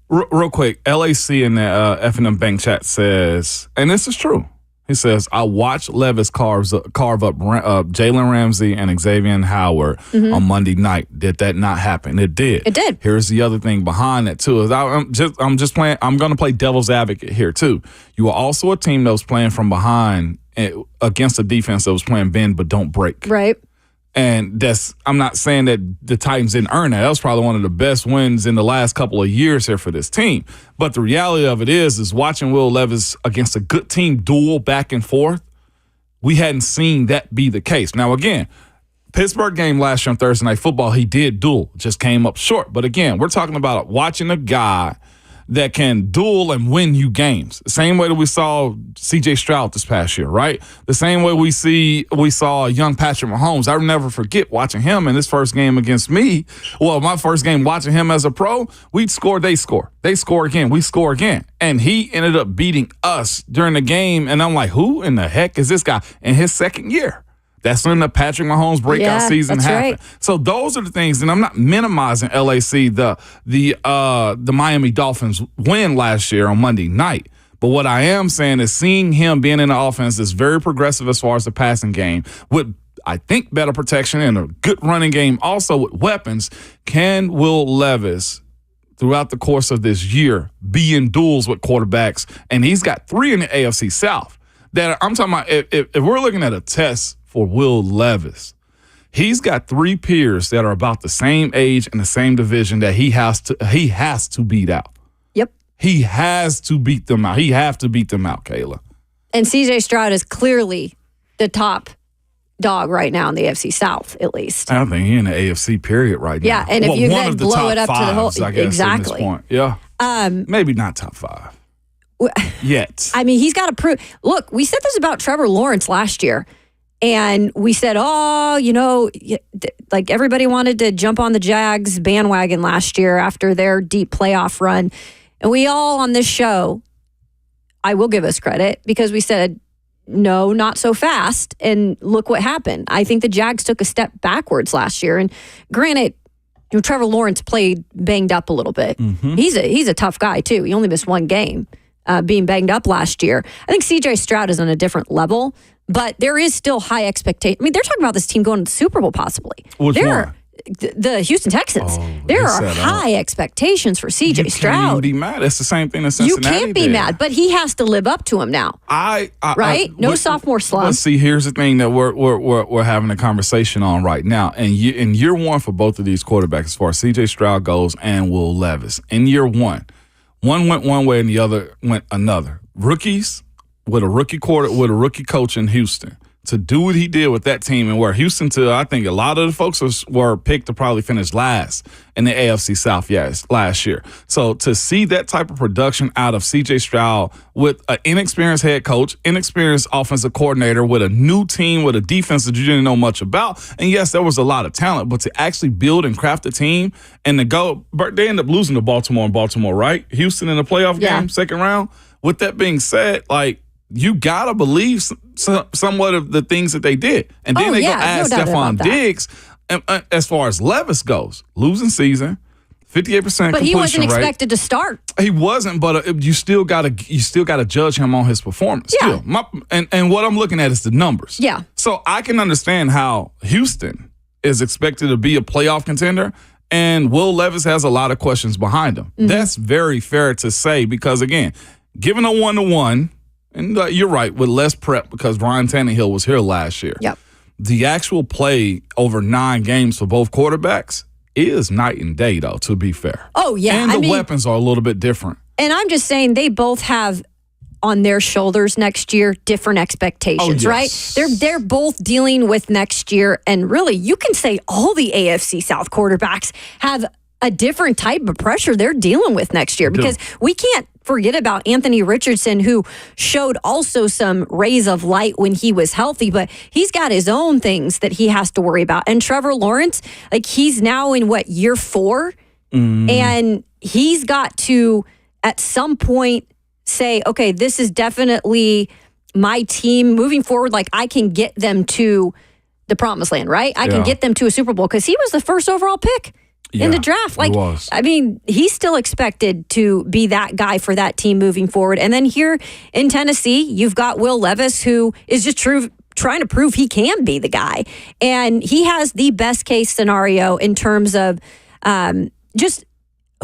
Real quick, LAC in the F&M Bank chat says, and this is true, he says, I watched Levis carve up Jalen Ramsey and Xavier Howard on Monday night. Did that not happen? It did. It did. Here's the other thing behind that, too. I'm going to play devil's advocate here, too. You are also a team that was playing from behind against a defense that was playing bend but don't break. Right. And I'm not saying that the Titans didn't earn that. That was probably one of the best wins in the last couple of years here for this team. But the reality of it is watching Will Levis against a good team duel back and forth, we hadn't seen that be the case. Now, again, Pittsburgh game last year on Thursday Night Football, he did duel, just came up short. But again, we're talking about watching a guy that can duel and win you games. The same way that we saw C.J. Stroud this past year, right? The same way we saw young Patrick Mahomes. I'll never forget watching him in his first game against me. Well, my first game watching him as a pro, we'd score, they score. They score again, we score again. And he ended up beating us during the game, and I'm like, who in the heck is this guy in his second year? That's when the Patrick Mahomes breakout season happened. Right. So those are the things, and I'm not minimizing LAC, the Miami Dolphins win last year on Monday night. But what I am saying is seeing him being in the offense is very progressive as far as the passing game, with I think better protection and a good running game also with weapons. Can Will Levis, throughout the course of this year, be in duels with quarterbacks? And he's got 3 in the AFC South. That I'm talking about, if we're looking at a test for Will Levis, he's got 3 peers that are about the same age and the same division that he has to beat out. Yep. He has to beat them out. He have to beat them out, Kayla. And C.J. Stroud is clearly the top dog right now in the AFC South, at least. I think he's in the AFC period right now. Yeah, and if you then blow it up to the whole, I guess, exactly. At this point. Yeah, maybe not top 5 yet. I mean, he's got to prove. Look, we said this about Trevor Lawrence last year, and we said, like everybody wanted to jump on the Jags bandwagon last year after their deep playoff run, and we all on this show, I will give us credit because we said, no, not so fast. And look what happened. I think the Jags took a step backwards last year. And granted, Trevor Lawrence played banged up a little bit. Mm-hmm. He's a tough guy, too. He only missed one game being banged up last year. I think C.J. Stroud is on a different level, but there is still high expectation. I mean, they're talking about this team going to the Super Bowl possibly. Which one? The Houston Texans. There are high expectations for C.J. Stroud. You can't even be mad. It's the same thing that Cincinnati You can't be mad, but he has to live up to him now. Right? No sophomore slump. Let's see. Here's the thing that we're having a conversation on right now. And in year one for both of these quarterbacks, as far as C.J. Stroud goes and Will Levis, in year one went one way and the other went another. Rookies with a rookie coach in Houston. To do what he did with that team and where Houston, I think a lot of the folks were picked to probably finish last in the AFC South last year. So to see that type of production out of C.J. Stroud with an inexperienced head coach, inexperienced offensive coordinator, with a new team, with a defense that you didn't know much about, and yes, there was a lot of talent, but to actually build and craft a team and to go, they ended up losing to Baltimore, right? Houston in the playoff game, second round. With that being said, you gotta believe somewhat of the things that they did, and then they go add Stephon Diggs. And, as far as Levis goes, losing season, 58% completion rate. But he wasn't expected to start. He wasn't, but you still gotta judge him on his performance. Yeah. Still. And what I'm looking at is the numbers. Yeah. So I can understand how Houston is expected to be a playoff contender, and Will Levis has a lot of questions behind him. Mm-hmm. That's very fair to say because again, given a 1-1. And you're right, with less prep because Ryan Tannehill was here last year. Yep. The actual play over 9 games for both quarterbacks is night and day, though, to be fair. Oh, yeah. And the weapons are a little bit different. And I'm just saying they both have on their shoulders next year different expectations, right? They're both dealing with next year. And really, you can say all the AFC South quarterbacks have a different type of pressure they're dealing with next year because we can't forget about Anthony Richardson, who showed also some rays of light when he was healthy, but he's got his own things that he has to worry about. And Trevor Lawrence, he's now in year 4, and he's got to at some point say, okay, this is definitely my team moving forward. I can get them to the promised land, right? I can get them to a Super Bowl because he was the first overall pick in the draft. I mean, he's still expected to be that guy for that team moving forward. And then here in Tennessee, you've got Will Levis, who is just trying to prove he can be the guy. And he has the best case scenario in terms of just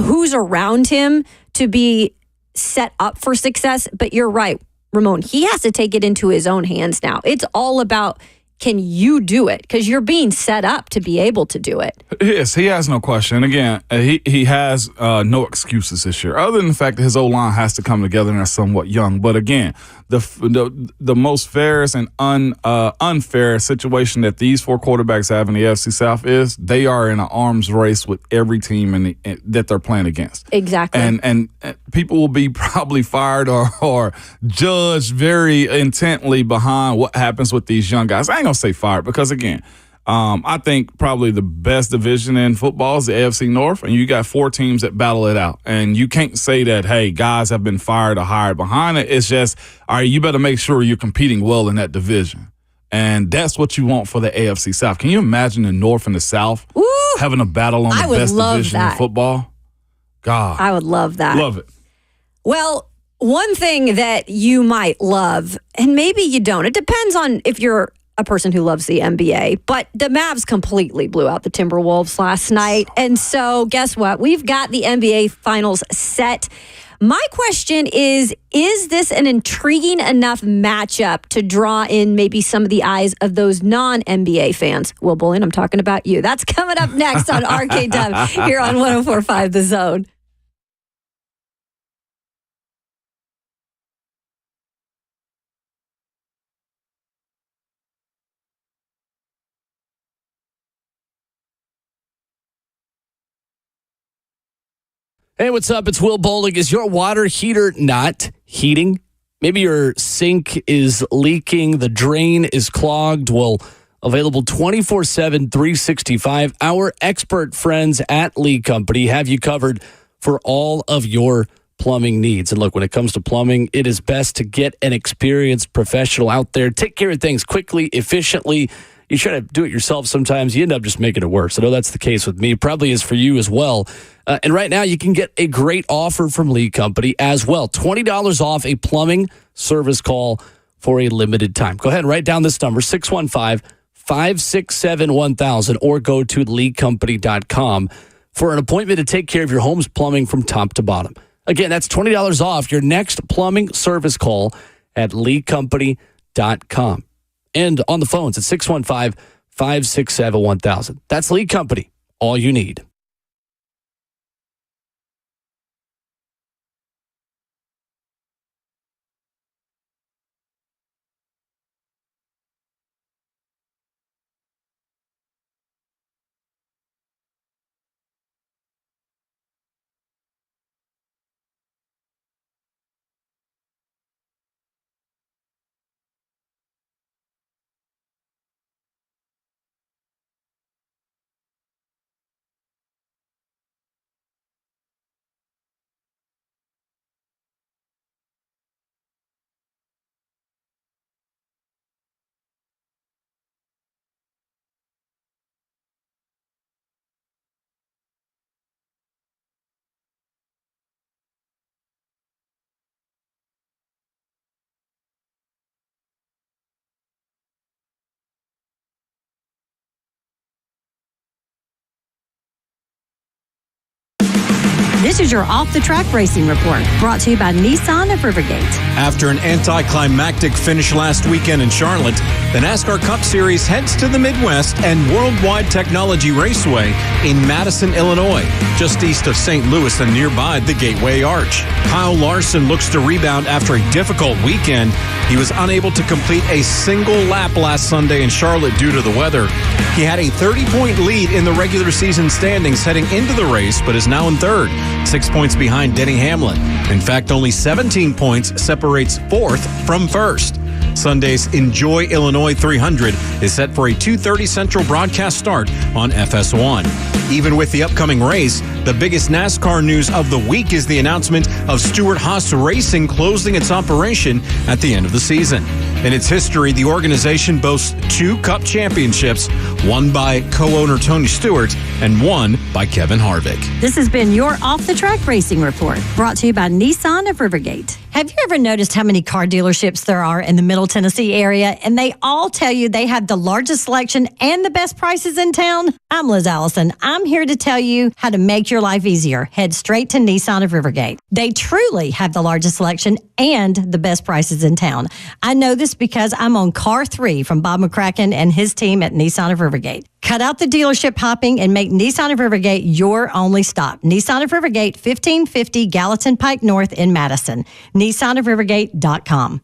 who's around him to be set up for success. But you're right, Ramon, he has to take it into his own hands now. It's all about, can you do it? Because you're being set up to be able to do it. Yes, he has no question. Again, he has no excuses this year, other than the fact that his O-line has to come together and they're somewhat young. But again, the most fairest and unfair situation that these 4 quarterbacks have in the AFC South is they are in an arms race with every team that they're playing against. Exactly. And people will be probably fired or judged very intently behind what happens with these young guys. I ain't gonna say fired because again, I think probably the best division in football is the AFC North, and you got 4 teams that battle it out. And you can't say that, hey, guys have been fired or hired behind it. It's just, all right, you better make sure you're competing well in that division. And that's what you want for the AFC South. Can you imagine the North and the South having a battle on the best division in football? God. I would love that. Love it. Well, one thing that you might love, and maybe you don't, it depends on if you're a person who loves the NBA, but the Mavs completely blew out the Timberwolves last night. And so guess what? We've got the NBA Finals set. My question is this an intriguing enough matchup to draw in maybe some of the eyes of those non-NBA fans? Will Bullion, I'm talking about you. That's coming up next on RKW here on 104.5 The Zone. Hey, what's up? It's Will Bowling. Is your water heater not heating? Maybe your sink is leaking, the drain is clogged. Well, available 24/7, 365. Our expert friends at Lee Company have you covered for all of your plumbing needs. And look, when it comes to plumbing, it is best to get an experienced professional out there. Take care of things quickly, efficiently. You try to do it yourself sometimes, you end up just making it worse. I know that's the case with me. Probably is for you as well. And right now, you can get a great offer from Lee Company as well. $20 off a plumbing service call for a limited time. Go ahead and write down this number, 615-567-1000, or go to leecompany.com for an appointment to take care of your home's plumbing from top to bottom. Again, that's $20 off your next plumbing service call at leecompany.com. And on the phones at 615-567-1000. That's Lee Company, all you need. This is your Off the Track Racing Report, brought to you by Nissan of Rivergate. After an anticlimactic finish last weekend in Charlotte, the NASCAR Cup Series heads to the Midwest and Worldwide Technology Raceway in Madison, Illinois, just east of St. Louis and nearby the Gateway Arch. Kyle Larson looks to rebound after a difficult weekend. He was unable to complete a single lap last Sunday in Charlotte due to the weather. He had a 30-point lead in the regular season standings heading into the race, but is now in third, 6 points behind Denny Hamlin. In fact, only 17 points separates fourth from first. Sunday's Enjoy Illinois 300 is set for a 2:30 Central broadcast start on FS1. Even with the upcoming race, the biggest NASCAR news of the week is the announcement of Stewart-Haas Racing closing its operation at the end of the season. In its history, the organization boasts 2 Cup championships, one by co-owner Tony Stewart and one by Kevin Harvick. This has been your Off the Track Racing Report, brought to you by Nissan of Rivergate. Have you ever noticed how many car dealerships there are in the Middle Tennessee area, and they all tell you they have the largest selection and the best prices in town? I'm Liz Allison. I'm here to tell you how to make your life easier. Head straight to Nissan of Rivergate. They truly have the largest selection and the best prices in town. I know this because I'm on car 3 from Bob McCracken and his team at Nissan of Rivergate. Cut out the dealership hopping and make Nissan of Rivergate your only stop. Nissan of Rivergate, 1550 Gallatin Pike North in Madison. NissanofRivergate.com.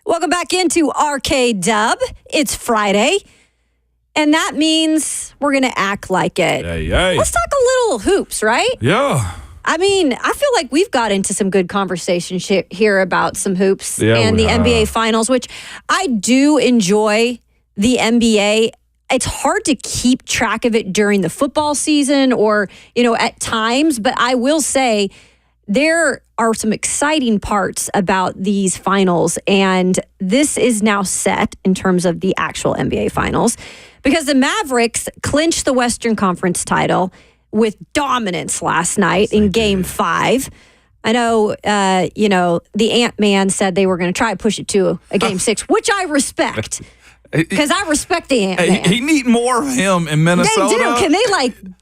Welcome back into RKW. It's Friday, and that means we're going to act like it. Hey. Let's talk a little hoops, right? Yeah. I mean, I feel like we've got into some good conversation here about some hoops Yeah, and we the have. NBA Finals, which I do enjoy the NBA. It's hard to keep track of it during the football season or, at times, but I will say there are some exciting parts about these finals, and this is now set in terms of the actual NBA Finals because the Mavericks clinched the Western Conference title with dominance last night in Game 5. I know, the Ant-Man said they were going to try to push it to a Game 6, which I respect. Because I respect the Ant-Man. He need more of him in Minnesota. They do. Can they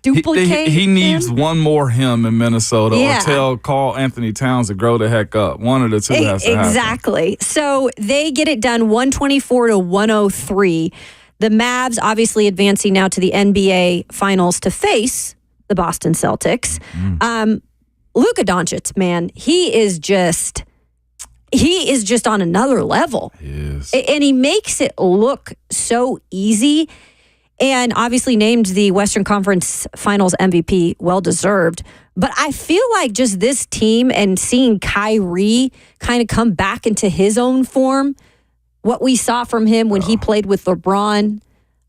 duplicate? He needs one more him in Minnesota, Yeah. or tell Carl Anthony Towns to grow the heck up. One of the two has to happen. Exactly. So they get it done 124-103. The Mavs obviously advancing now to the NBA Finals to face the Boston Celtics. Luka Doncic, man, he is just on another level. Yes. And he makes it look so easy, and obviously named the Western Conference Finals MVP, well deserved. But I feel like just this team and seeing Kyrie kind of come back into his own form, what we saw from him when he played with LeBron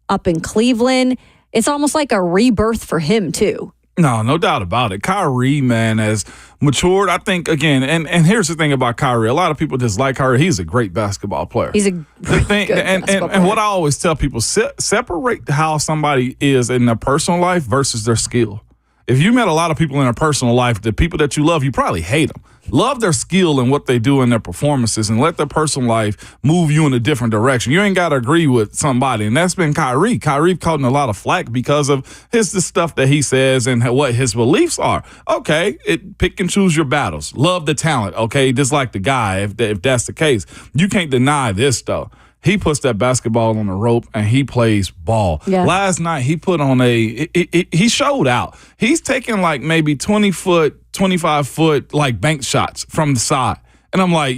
up in Cleveland, it's almost like a rebirth for him too. No doubt about it. Kyrie, man, has matured. I think, again, and here's the thing about Kyrie. A lot of people dislike Kyrie. He's a great basketball player. He's a The good thing, basketball and what player. I always tell people, separate how somebody is in their personal life versus their skill. If you met a lot of people in their personal life, the people that you love, you probably hate them. Love their skill and what they do in their performances, and let their personal life move you in a different direction. You ain't got to agree with somebody, and that's been Kyrie. Kyrie caught in a lot of flack because of the stuff that he says and what his beliefs are. Okay, pick and choose your battles. Love the talent, okay, dislike the guy if that's the case. You can't deny this, though. He puts that basketball on the rope and he plays ball. Yeah. Last night he put on he showed out. He's taking like maybe 20-foot, 25-foot like bank shots from the side. And I'm like,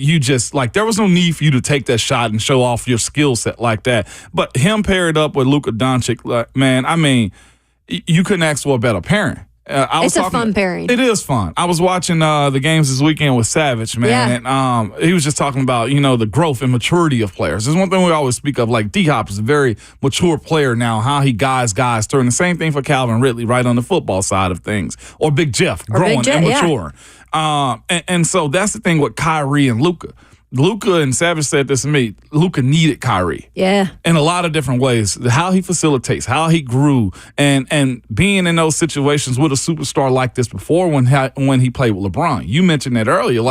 there was no need for you to take that shot and show off your skill set like that. But him paired up with Luka Doncic, man, I mean, you couldn't ask for a better pairing. It's a fun pairing. It is fun. I was watching the games this weekend with Savage, man, and he was just talking about, the growth and maturity of players. There's one thing we always speak of, like D-Hop is a very mature player now, how he guides guys through. And the same thing for Calvin Ridley right on the football side of things. Or Big Jeff, growing and maturing. And so that's the thing with Kyrie and Luka. Luka and Savage said this to me. Luka needed Kyrie. Yeah. In a lot of different ways. How he facilitates, how he grew, and being in those situations with a superstar like this before when he played with LeBron. You mentioned that earlier.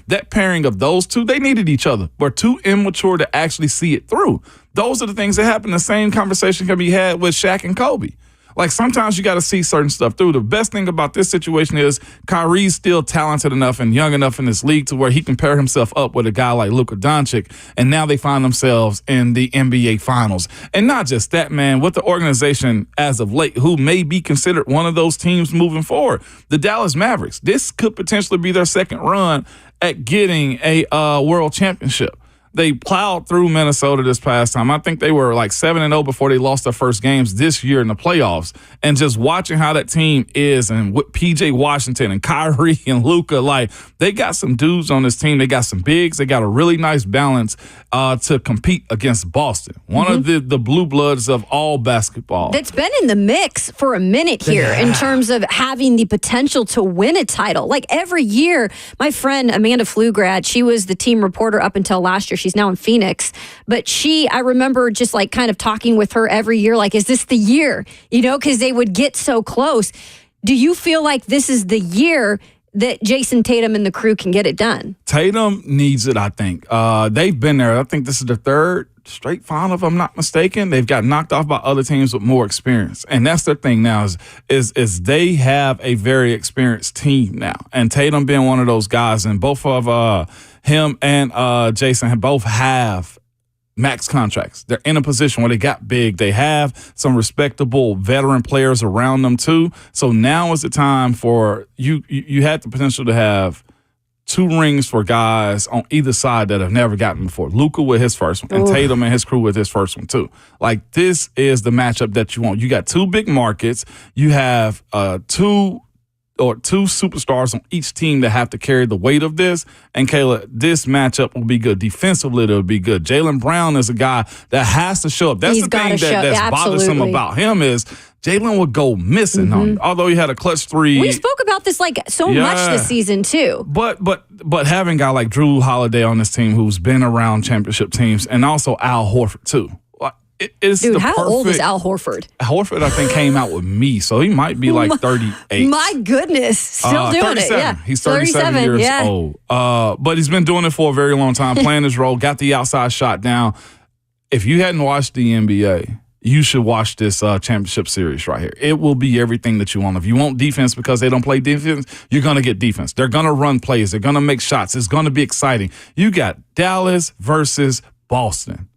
That pairing of those two, they needed each other. But too immature to actually see it through. Those are the things that happen. The same conversation can be had with Shaq and Kobe. Like, sometimes you got to see certain stuff through. The best thing about this situation is Kyrie's still talented enough and young enough in this league to where he can pair himself up with a guy like Luka Doncic, and now they find themselves in the NBA Finals. And not just that, man, with the organization as of late, who may be considered one of those teams moving forward, the Dallas Mavericks. This could potentially be their second run at getting a world championship. They plowed through Minnesota this past time. I think they were like 7-0 before they lost their first games this year in the playoffs. And just watching how that team is, and with P.J. Washington and Kyrie and Luka, like, they got some dudes on this team. They got some bigs. They got a really nice balance to compete against Boston, one of the blue bloods of all basketball. That's been in the mix for a minute here in terms of having the potential to win a title. Like, every year, my friend Amanda Pflugrad, she was the team reporter up until last year. She's now in Phoenix. But I remember just like kind of talking with her every year, like, is this the year? Because they would get so close. Do you feel like this is the year that Jason Tatum and the crew can get it done? Tatum needs it, I think. They've been there. I think this is the third straight final, if I'm not mistaken. They've got knocked off by other teams with more experience. And that's their thing now is they have a very experienced team now. And Tatum being one of those guys, and both of him and Jason both have max contracts. They're in a position where they got big. They have some respectable veteran players around them too. So now is the time for you had the potential to have 2 rings for guys on either side that have never gotten before. Luka with his first one, and Tatum and his crew with his first one too. Like, this is the matchup that you want. You got 2 big markets. You have 2 superstars on each team that have to carry the weight of this. And Kayla, this matchup will be good. Defensively, it'll be good. Jaylen Brown is a guy that has to show up. That's He's the thing that's absolutely. bothersome about him is Jaylen would go missing on, although he had a clutch 3. We spoke about this like so much this season too. But having a guy like Drew Holiday on this team who's been around championship teams, and also Al Horford too. It's Dude, the how old is perfect- Al Horford? Horford, I think, came out with me, so he might be like 38. My goodness, still doing 37. it. Yeah, He's 37 years old. But he's been doing it for a very long time, playing his role, got the outside shot down. If you hadn't watched the NBA, you should watch this championship series right here. It will be everything that you want. If you want defense because they don't play defense, you're going to get defense. They're going to run plays. They're going to make shots. It's going to be exciting. You got Dallas versus Boston.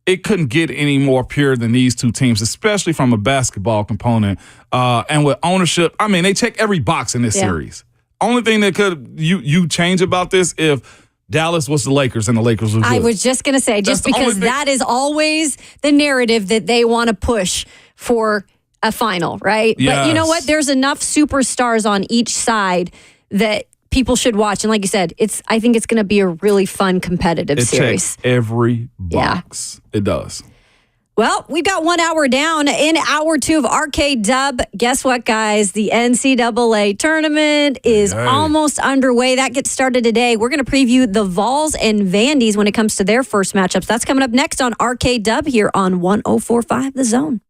It couldn't get any more pure than these 2 teams, especially from a basketball component. And with ownership, I mean, they check every box in this series. Only thing that could you change about this if Dallas was the Lakers and the Lakers was good. I was just going to say, just because that is always the narrative that they want to push for a final, right? Yes. But you know what? There's enough superstars on each side that people should watch. And like you said, I think it's going to be a really fun, competitive series. Checks every box. Yeah. It does. Well, we've got 1 hour down in hour 2 of Arcade Dub. Guess what, guys? The NCAA tournament is almost underway. That gets started today. We're going to preview the Vols and Vandy's when it comes to their first matchups. That's coming up next on Arcade Dub here on 104.5 The Zone.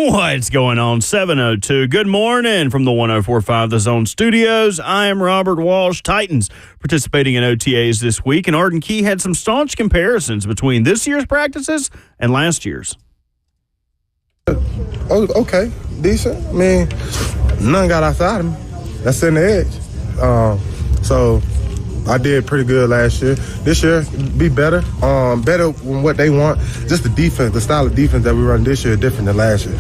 What's going on? 702. Good morning from the 104.5 The Zone Studios. I am Robert Walsh. Titans participating in OTAs this week, and Arden Key had some staunch comparisons between this year's practices and last year's. Oh, okay, decent. I mean, none got outside of me. That's in the edge. So I did pretty good last year. This year, be better. Better than what they want. Just the defense, the style of defense that we run this year is different than last year.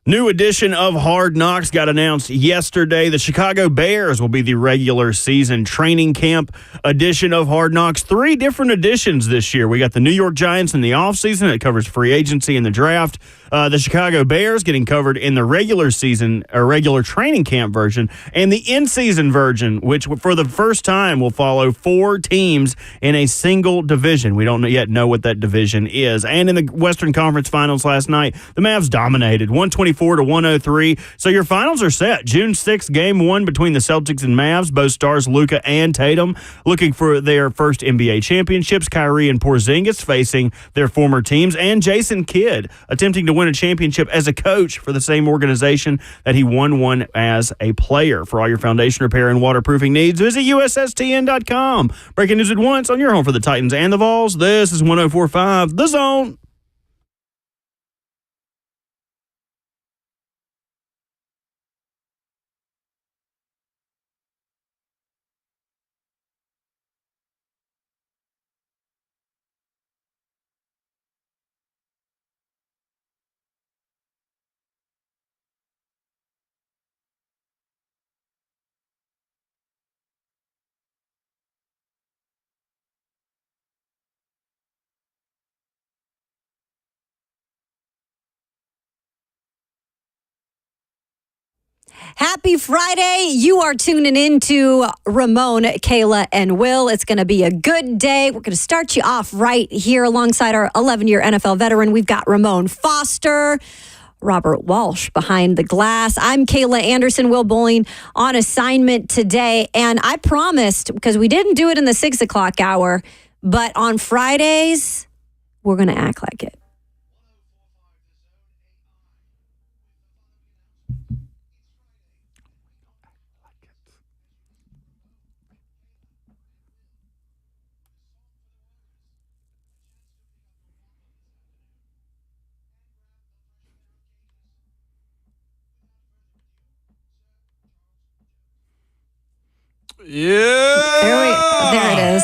New edition of Hard Knocks got announced yesterday. The Chicago Bears will be the regular season training camp edition of Hard Knocks. 3 different editions this year. We got the New York Giants in the offseason. It covers free agency and the draft. The Chicago Bears getting covered in the regular season, or regular training camp version, and the in-season version, which for the first time will follow 4 teams in a single division. We don't yet know what that division is. And in the Western Conference Finals last night, the Mavs dominated 124-103. So your finals are set. June 6th, Game 1 between the Celtics and Mavs. Both stars Luka and Tatum looking for their first NBA championships. Kyrie and Porzingis facing their former teams, and Jason Kidd attempting to win a championship as a coach for the same organization that he won one as a player. For all your foundation repair and waterproofing needs, visit USSTN.com. Breaking news at once on your home for the Titans and the Vols. This is 104.5 The Zone. Happy Friday. You are tuning in to Ramon, Kayla, and Will. It's going to be a good day. We're going to start you off right here alongside our 11-year NFL veteran. We've got Ramon Foster, Robert Walsh behind the glass. I'm Kayla Anderson, Will Bowling on assignment today. And I promised, because we didn't do it in the 6 o'clock hour, but on Fridays, we're going to act like it. Yeah. There it is.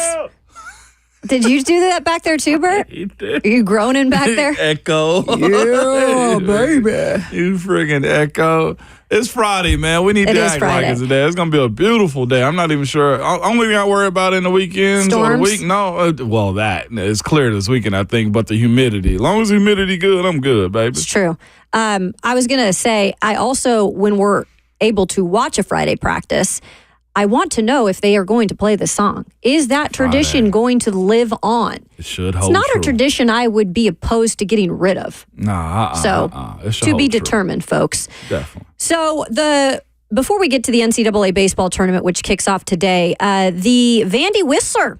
Did you do that back there too, Bert? Are you groaning back there? Echo. Yeah, baby. You friggin' Echo. It's Friday, man. We need It to is act Friday. like it's today. It's going to be a beautiful day. I'm not even sure. Only thing I worry about in the weekends or the Storms? week. No, well, that is clear this weekend, I think, but the humidity. As long as the humidity good, I'm good, baby. It's true. I was going to say, I also, when we're able to watch a Friday practice, I want to know if they are going to play the song. Is that tradition going to live on? It should It's hold not true. a tradition I would be opposed to getting rid of. Nah, So, It should to be hold true. determined, folks. Definitely. So before we get to the NCAA baseball tournament, which kicks off today, the Vandy Whistler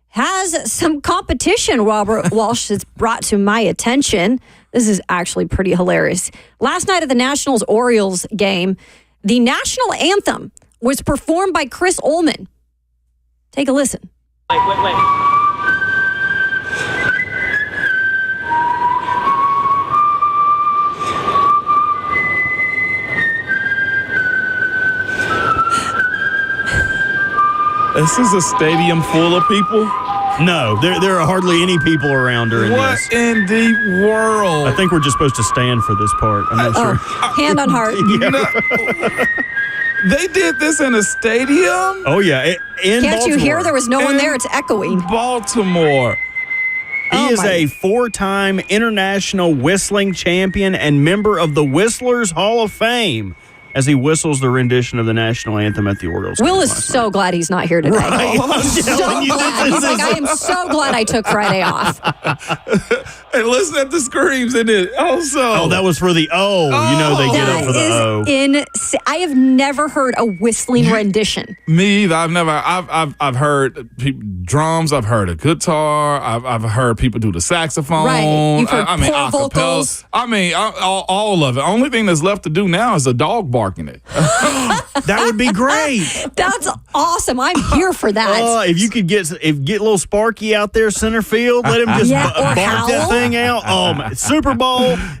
has some competition. Robert Walsh has brought to my attention. This is actually pretty hilarious. Last night at the Nationals-Orioles game, the national anthem was performed by Chris Ullman. Take a listen. Wait. This is a stadium full of people? No, there are hardly any people around during What this. in the world? I think we're just supposed to stand for this part. I'm not sure. Hand on heart. They did this in a stadium? Oh, yeah. In Can't you hear? Baltimore. There was no one there. It's echoing. Baltimore. He is my- a 4-time international whistling champion and member of the Whistlers Hall of Fame as he whistles the rendition of the national anthem at the Orioles. Will game is last so glad he's not here today. night. I'm So telling you, glad. this He's like, is- I am so glad I took Friday off. And listen at the screams in it. Also. Oh, that was for the O. You know they get up for the O. I have never heard a whistling rendition. Me either. I've heard people drums. I've heard a guitar. I've heard people do the saxophone. Right. You've heard pour acapella. vocals. All of it. Only thing that's left to do now is a dog barking it. That would be great. That's awesome. I'm here for that. If you could get little Sparky out there center field, let him just Yeah, or bark that howl. thing out. Super Bowl.